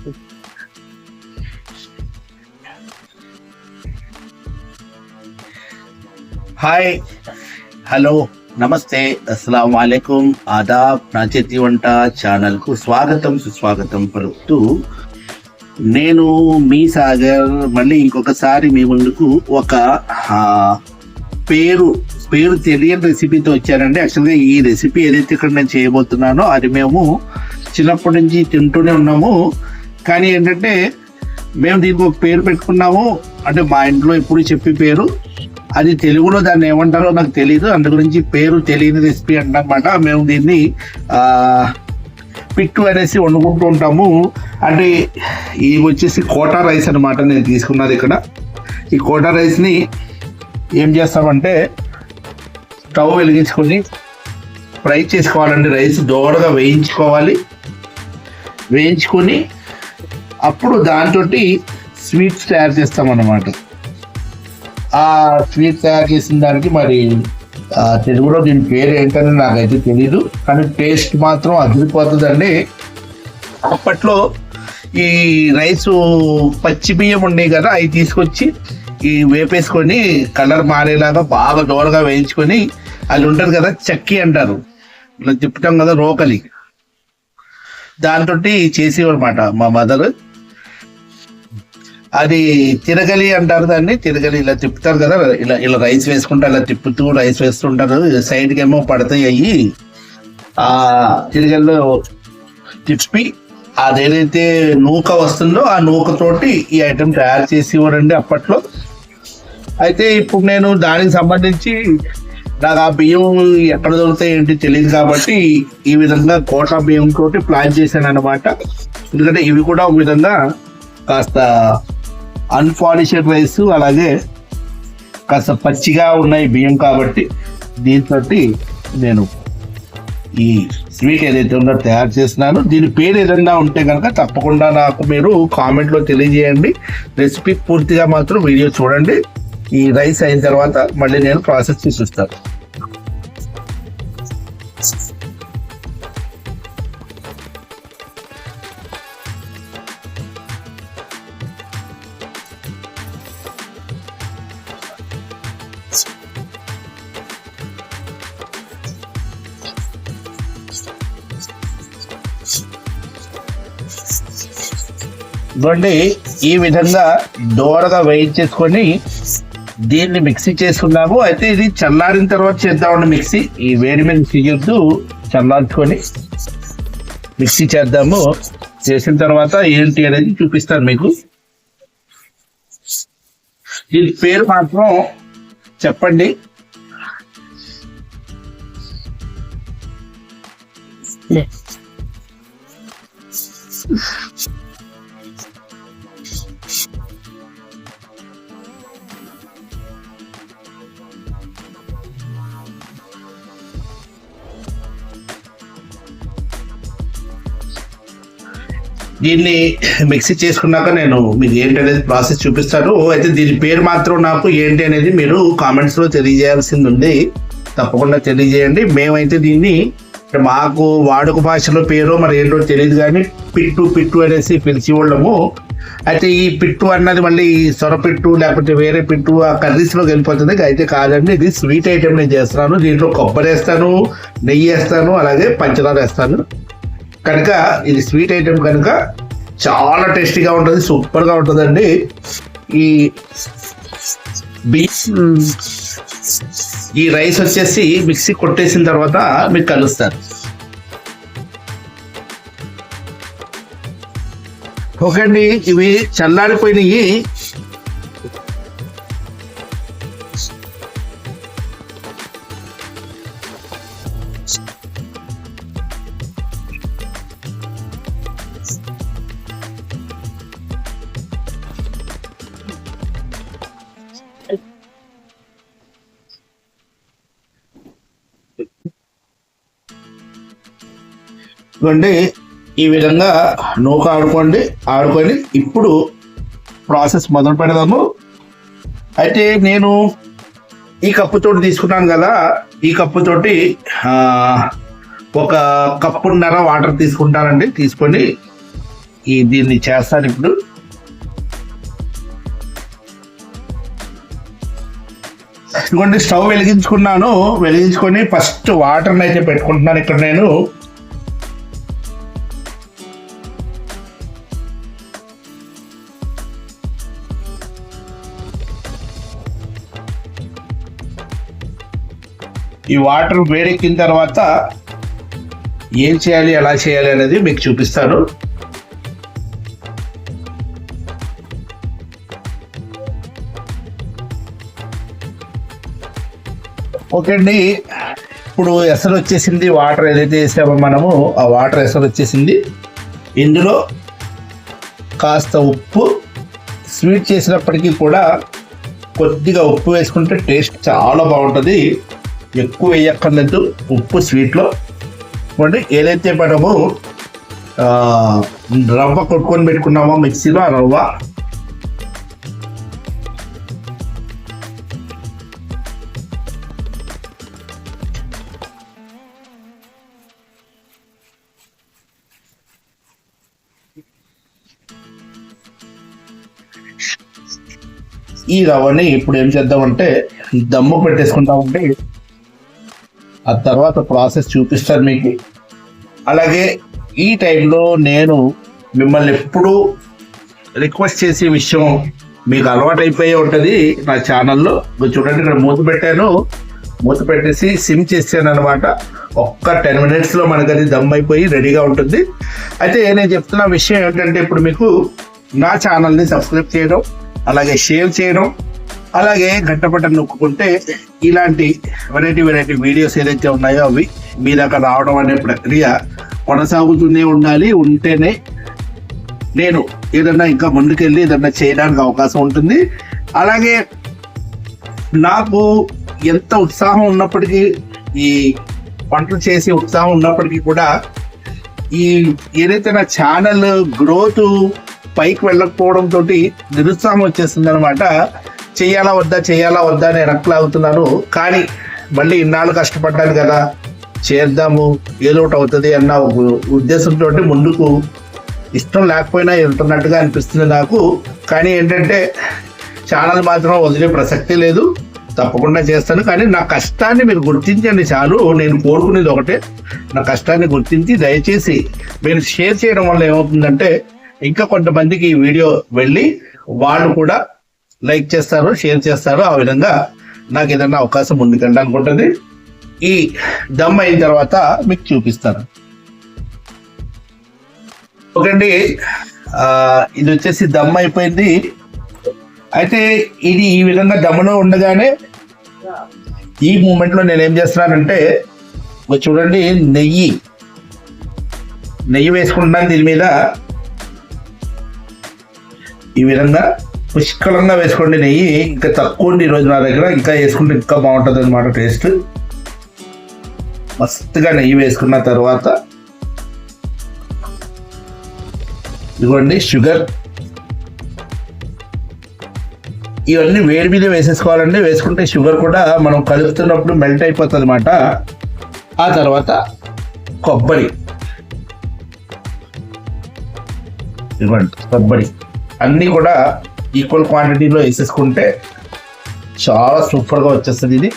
Hi, hello, నమస్తే, అస్సలం వాలేకుం, ఆదాబ్. నా చేతి వంట ఛానల్కు స్వాగతం సుస్వాగతం పలుకుతూ నేను మీ సాగర్ మళ్ళీ ఇంకొకసారి మీ ముందుకు ఒక పేరు తెలియని రెసిపీతో వచ్చానండి. యాక్చువల్గా ఈ రెసిపీ ఏదైతే ఇక్కడ నేను చేయబోతున్నానో అది మేము చిన్నప్పటి నుంచి తింటూనే ఉన్నాము. కానీ ఏంటంటే మేము దీనికి ఒక పేరు పెట్టుకున్నాము. అంటే మా ఇంట్లో ఎప్పుడు చెప్పే పేరు, అది తెలుగులో దాన్ని ఏమంటారో నాకు తెలియదు. అందు గురించి పేరు తెలియని రెసిపీ అంటనమాట. మేము దీన్ని పిట్టు అనేసి వండుకుంటూ ఉంటాము. అంటే ఇవి వచ్చేసి కోటా రైస్ అనమాట. నేను తీసుకున్నది ఇక్కడ. ఈ కోటా రైస్ని ఏం చేస్తామంటే స్టవ్ వెలిగించుకొని ఫ్రై చేసుకోవాలండి. రైస్ దోరగా వేయించుకొని అప్పుడు దాంతో స్వీట్స్ తయారు చేస్తామన్నమాట. ఆ స్వీట్ తయారు చేసిన దానికి మరి తెలుగులో దీని పేరు ఏంటని నాకైతే తెలీదు, కానీ టేస్ట్ మాత్రం అదిరిపోతుందండి. అప్పట్లో ఈ రైసు పచ్చి బియ్యం ఉండేవి కదా, అవి తీసుకొచ్చి ఈ వేపేసుకొని కలర్ మారేలాగా బాగా దోరగా వేయించుకొని, అది ఉంటుంది కదా చక్కి అంటారు, ఇట్లా తిప్పుతాం కదా రోకలి, దాంతో చేసేవన్నమాట మా మదర్. అది తిరగలి అంటారు దాన్ని. తిరగలి ఇలా తిప్పుతారు కదా, ఇలా రైస్ వేసుకుంటా ఇలా తిప్పుతూ రైస్ వేస్తుంటారు. సైడ్కి ఏమో పడతాయి అయ్యి. ఆ తిరగల్లో తిప్పి అదేదైతే నూక వస్తుందో ఆ నూకతోటి ఈ ఐటెం తయారు చేసి ఇవ్వరండి అప్పట్లో. అయితే ఇప్పుడు నేను దానికి సంబంధించి నాకు ఆ బియ్యం ఎక్కడ దొరుకుతాయి ఏంటి తెలియదు కాబట్టి ఈ విధంగా కోటా బియ్యం తోటి ప్లాన్ చేశాను అనమాట. ఎందుకంటే ఇవి కూడా ఒక విధంగా కాస్త అన్పాలిష్డ్ రైస్, అలాగే కాస్త పచ్చిగా ఉన్నాయి బియ్యం కాబట్టి దీంతో నేను ఈ స్వీట్ ఏదైతే ఉందో తయారు చేస్తున్నాను. దీని పేరు ఏదైనా ఉంటే కనుక తప్పకుండా నాకు మీరు కామెంట్లో తెలియజేయండి. రెసిపీ పూర్తిగా మాత్రం వీడియో చూడండి. ఈ రైస్ అయిన తర్వాత మళ్ళీ నేను ప్రాసెస్ చూపిస్తాను. ఇవ్వండి, ఈ విధంగా దోరగా వేయించేసుకొని దీన్ని మిక్సీ చేసుకున్నాము. అయితే ఇది చల్లారిన తర్వాత చేద్దామండి మిక్సీ. ఈ వేడి మీద తీయొద్దు, చల్లార్చుకొని మిక్సీ చేద్దాము. చేసిన తర్వాత ఏంటి అనేది చూపిస్తాను మీకు. దీని పేరు మాత్రం చెప్పండి. దీన్ని మిక్సీ చేసుకున్నాక నేను మీకు ఏంటి అనేది ప్రాసెస్ చూపిస్తాను. అయితే దీని పేరు మాత్రం నాకు ఏంటి అనేది మీరు కామెంట్స్లో తెలియజేయాల్సింది ఉంది. తప్పకుండా తెలియజేయండి. మేమైతే దీన్ని మాకు వాడుక భాషలో పేరు మరి ఏంటో తెలియదు కానీ పిట్టు అనేసి పిలిచేవాళ్ళము. అయితే ఈ పిట్టు అన్నది మళ్ళీ సొరపిట్టు లేకపోతే వేరే పిట్టు ఆ కర్రీస్లోకి వెళ్ళిపోతుంది. అయితే కాదండి, ఇది స్వీట్ ఐటెం నేను చేస్తున్నాను. దీంట్లో కొబ్బరి వేస్తాను, నెయ్యి వేస్తాను, అలాగే పంచదార వేస్తాను. కనుక ఇది స్వీట్ ఐటెం కనుక చాలా టేస్టీగా ఉంటుంది, సూపర్గా ఉంటుందండి. ఈ రైస్ వచ్చేసి మిక్సీ కొట్టేసిన తర్వాత మీకు కలుస్తాను. ఓకే అండి, ఇవి చల్లారిపోయినాయి. ఇవ్వండి, ఈ విధంగా నూక ఆడుకొని ఇప్పుడు ప్రాసెస్ మొదలు పెడదాము. అయితే నేను ఈ కప్పుతోటి తీసుకున్నాను కదా, ఈ కప్పుతోటి ఒక కప్పున్నర వాటర్ తీసుకుంటానండి. తీసుకొని దీన్ని చేస్తాను ఇప్పుడు. ఇదిగోండి స్టవ్ వెలిగించుకున్నాను. వెలిగించుకొని ఫస్ట్ వాటర్ని అయితే పెట్టుకుంటున్నాను ఇక్కడ నేను. ఈ వాటర్ వేడెక్కిన తర్వాత ఏం చేయాలి, ఎలా చేయాలి అనేది మీకు చూపిస్తాను. ఓకే అండి, ఇప్పుడు ఎసరు వచ్చేసింది. వాటర్ ఏదైతే వేసామో మనము ఆ వాటర్ ఎసరు వచ్చేసింది. ఇందులో కాస్త ఉప్పు, స్వీట్ చేసినప్పటికీ కూడా కొద్దిగా ఉప్పు వేసుకుంటే టేస్ట్ చాలా బాగుంటుంది. ఎక్కువ వేయక్కర్లేదు ఉప్పు స్వీట్లో. ఏదైతే మనము రవ్వ కొట్టుకొని పెట్టుకున్నామో మిక్సీలో, ఆ రవ్వ ఈ రవ్వని ఇప్పుడు ఏం చేద్దామంటే దమ్ము పెట్టేసుకుంటామంటే ఆ తర్వాత ప్రాసెస్ చూపిస్తాను మీకు. అలాగే ఈ టైంలో నేను మిమ్మల్ని ఎప్పుడూ రిక్వెస్ట్ చేసే విషయం, మీకు అలవాటు అయిపోయి ఉంటుంది నా ఛానల్లో. చూడండి ఇక్కడ మూత పెట్టాను. మూత పెట్టేసి సిమ్ చేసాను అనమాట. ఒక్క 10 minutesలో మనకు అది దమ్ అయిపోయి రెడీగా ఉంటుంది. అయితే నేను చెప్తున్న విషయం ఏంటంటే, ఇప్పుడు మీకు నా ఛానల్ని సబ్స్క్రైబ్ చేయడం, అలాగే షేర్ చేయడం, అలాగే గంట బటన్ నొక్కుంటే ఇలాంటి వెరైటీ వీడియోస్ ఏదైతే ఉన్నాయో అవి మీ దాకా రావడం అనే ప్రక్రియ కొనసాగుతూనే ఉండాలి. ఉంటేనే నేను ఏదన్నా ఇంకా ముందుకెళ్ళి ఏదన్నా చేయడానికి అవకాశం ఉంటుంది. అలాగే నాకు ఎంత ఉత్సాహం ఉన్నప్పటికీ, ఈ వంటలు చేసే ఉత్సాహం ఉన్నప్పటికీ కూడా, ఈ ఏదైతే నా ఛానల్ గ్రోత్ పైకి వెళ్ళకపోవడంతో నిరుత్సాహం వచ్చేస్తుంది అనమాట. చెయ్యాలా వద్దా అని వెనక్లాగుతున్నాను. కానీ మళ్ళీ ఇన్నాళ్ళు కష్టపడ్డాను కదా, చేద్దాము ఏదో ఒకటి అవుతుంది అన్న ఉద్దేశంతో ముందుకు, ఇష్టం లేకపోయినా వెళ్తున్నట్టుగా అనిపిస్తుంది నాకు. కానీ ఏంటంటే ఛానల్ మాత్రం వదిలే ప్రసక్తి లేదు, తప్పకుండా చేస్తాను. కానీ నా కష్టాన్ని మీరు గుర్తించండి చాలు. నేను కోరుకునేది ఒకటే, నా కష్టాన్ని గుర్తించి దయచేసి మీరు షేర్ చేయడం వల్ల ఏమవుతుందంటే ఇంకా కొంతమందికి ఈ వీడియో వెళ్ళి వాళ్ళు కూడా లైక్ చేస్తారు, షేర్ చేస్తారు. ఆ విధంగా నాకు ఏదన్నా అవకాశం ముందుకండి అనుకుంటుంది. ఈ దమ్ అయిన తర్వాత మీకు చూపిస్తాను. ఓకే అండి, ఇది వచ్చేసి దమ్ అయిపోయింది. అయితే ఇది ఈ విధంగా దమ్ములో ఉండగానే ఈ మూమెంట్లో నేను ఏం చేస్తున్నానంటే, చూడండి నెయ్యి వేసుకుంటున్నాను దీని మీద. ఈ విధంగా పుష్కలంగా వేసుకోండి నెయ్యి. ఇంకా తక్కువ ఉంది ఈరోజు నా దగ్గర, ఇంకా వేసుకుంటే ఇంకా బాగుంటుంది అనమాట టేస్ట్. మస్తుగా నెయ్యి వేసుకున్న తర్వాత ఇదిగోండి షుగర్. ఇవన్నీ వేడి మీద వేసేసుకోవాలండి. వేసుకుంటే షుగర్ కూడా మనం కలుపుతున్నప్పుడు మెల్ట్ అయిపోతుంది అనమాట. ఆ తర్వాత కొబ్బరి, ఇదిగోండి కొబ్బరి అన్నీ కూడా ఈక్వల్ క్వాంటిటీలో వేసేసుకుంటే చాలా సూపర్గా వచ్చేస్తుంది ఇది.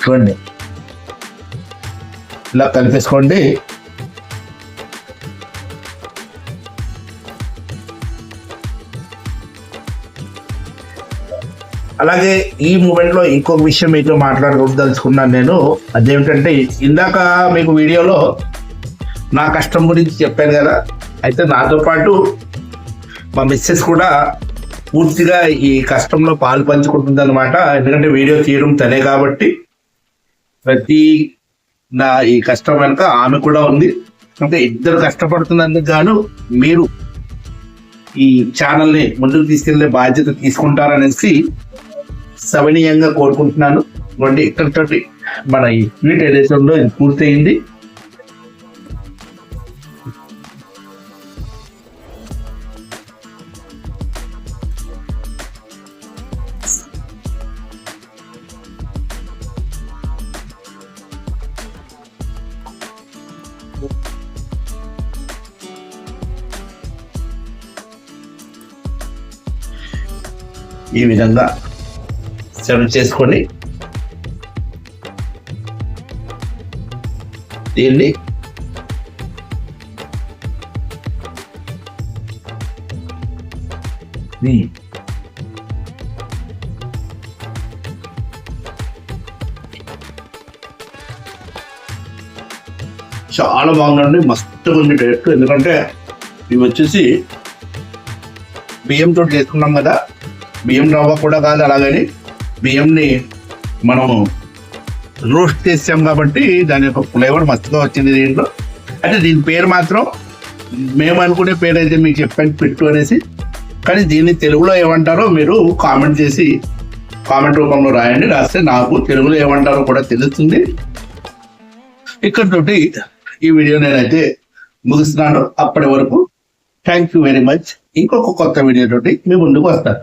చూడండి ఇలా కలిపేసుకోండి. అలాగే ఈ మూమెంట్లో ఇంకొక విషయం మీతో మాట్లాడదలుచుకున్నాను నేను. అదేమిటంటే, ఇందాక మీకు వీడియోలో నా కష్టం గురించి చెప్పాను కదా. అయితే నాతో పాటు మా మిస్సెస్ కూడా పూర్తిగా ఈ కష్టంలో పాలు పంచుకుంటుంది అనమాట. ఎందుకంటే వీడియో తీయడం తనే కాబట్టి ప్రతి నా ఈ కష్టం వెనుక ఆమె కూడా ఉంది. అంటే ఇద్దరు కష్టపడుతున్నందుకు గాను మీరు ఈ ఛానల్ని ముందుకు తీసుకెళ్లే బాధ్యత తీసుకుంటారనేసి సవినీయంగా కోరుకుంటున్నాను. ఇక్కడితోటి మన ఈ స్వీట్ ఏదైతే ఉందో ఇది పూర్తయింది. ఈ విధంగా సర్వ్ చేసుకొని దీన్ని చాలా బాగుందండి, మస్తు ఉంది టేస్ట్. ఎందుకంటే ఇవి వచ్చేసి బియ్యంతో చేసుకున్నాం కదా, బియ్యం రవ్వ కూడా కాదు, అలాగని బియ్యంని మనము రోస్ట్ చేసాం కాబట్టి దాని యొక్క ఫ్లేవర్ మస్తుగా వచ్చింది దీంట్లో. అంటే దీని పేరు మాత్రం మేము అనుకునే పేరు అయితే మీకు చెప్పాను, పిట్టు అనేసి. కానీ దీన్ని తెలుగులో ఏమంటారో మీరు కామెంట్ రూపంలో రాయండి. రాస్తే నాకు తెలుగులో ఏమంటారో కూడా తెలుస్తుంది. ఇక్కడితోటి ఈ వీడియో నేనైతే ముగిస్తున్నాను. అప్పటి వరకు థ్యాంక్ యూ వెరీ మచ్. ఇంకొక కొత్త వీడియో తోటి మీ ముందుకు వస్తాను.